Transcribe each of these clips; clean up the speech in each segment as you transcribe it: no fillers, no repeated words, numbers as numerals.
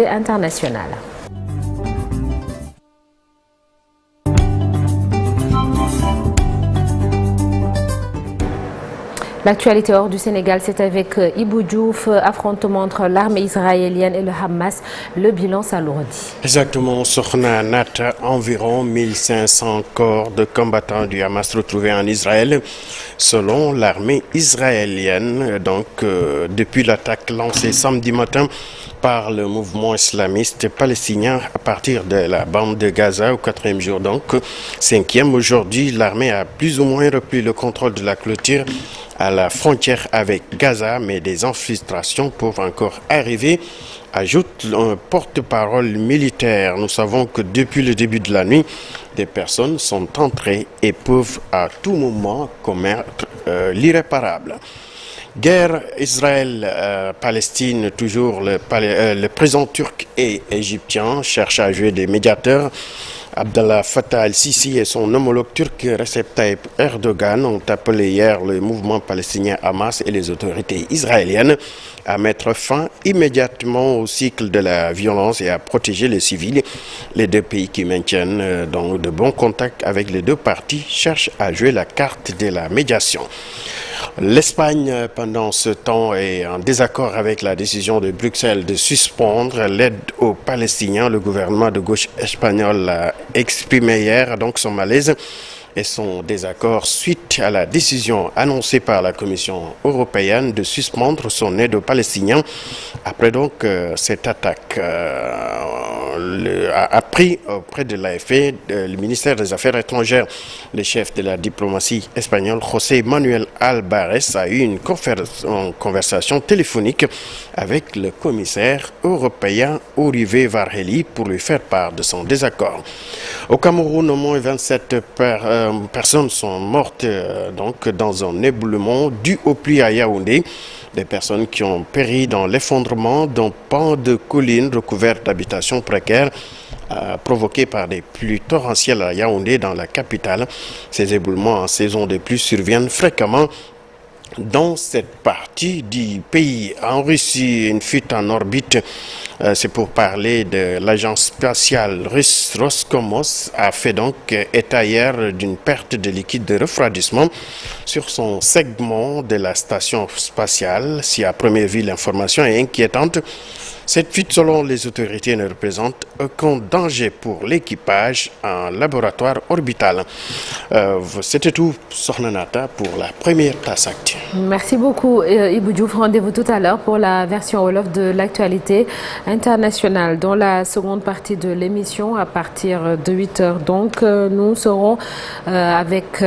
internationale. L'actualité hors du Sénégal, c'est avec Ibou Diouf, affrontement entre l'armée israélienne et le Hamas. Le bilan s'alourdit. Exactement, Sokhna Nata, environ 1500 corps de combattants du Hamas retrouvés en Israël, selon l'armée israélienne. Depuis l'attaque lancée samedi matin par le mouvement islamiste palestinien à partir de la bande de Gaza au 4e jour, 5e aujourd'hui, l'armée a plus ou moins repris le contrôle de la clôture à la frontière avec Gaza, mais des infiltrations peuvent encore arriver, ajoute un porte-parole militaire. Nous savons que depuis le début de la nuit, des personnes sont entrées et peuvent à tout moment commettre l'irréparable. Guerre Israël-Palestine, toujours le président turc et égyptien cherchent à jouer des médiateurs. Abdallah Fattah al-Sisi et son homologue turc Recep Tayyip Erdogan ont appelé hier le mouvement palestinien Hamas et les autorités israéliennes à mettre fin immédiatement au cycle de la violence et à protéger les civils. Les deux pays qui maintiennent donc de bons contacts avec les deux parties cherchent à jouer la carte de la médiation. L'Espagne, pendant ce temps, est en désaccord avec la décision de Bruxelles de suspendre l'aide aux Palestiniens. Le gouvernement de gauche espagnol a exprimé hier son malaise et son désaccord suite à la décision annoncée par la Commission européenne de suspendre son aide aux Palestiniens. Après cette attaque a appris auprès de l'AFP, le ministère des Affaires étrangères, le chef de la diplomatie espagnole, José Manuel Albares, a eu une conversation téléphonique avec le commissaire européen Uribe Varhelyi pour lui faire part de son désaccord. Au Cameroun, au moins 27 personnes sont mortes dans un éboulement dû aux pluies à Yaoundé. Des personnes qui ont péri dans l'effondrement d'un pan de collines recouvertes d'habitations précaires provoqués par des pluies torrentielles à Yaoundé, dans la capitale. Ces éboulements en saison de pluie surviennent fréquemment dans cette partie du pays. En Russie, une fuite en orbite, c'est pour parler de l'agence spatiale russe Roscosmos, a fait état hier d'une perte de liquide de refroidissement sur son segment de la station spatiale. Si à première vue l'information est inquiétante, cette fuite, selon les autorités, ne représente aucun danger pour l'équipage en laboratoire orbital. C'était tout, Sokhna Nata, pour la première tasse active. Merci beaucoup, Ibou Diouf. Rendez-vous tout à l'heure pour la version Wolof de l'actualité internationale. Dans la seconde partie de l'émission, à partir de 8h, nous serons avec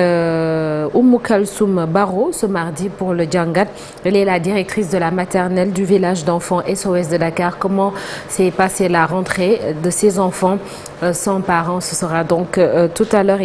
Oumou Kalsoum Baro ce mardi pour le Djangat. Elle est la directrice de la maternelle du village d'enfants SOS de Dakar. Comment s'est passée la rentrée de ces enfants sans parents? Ce sera tout à l'heure.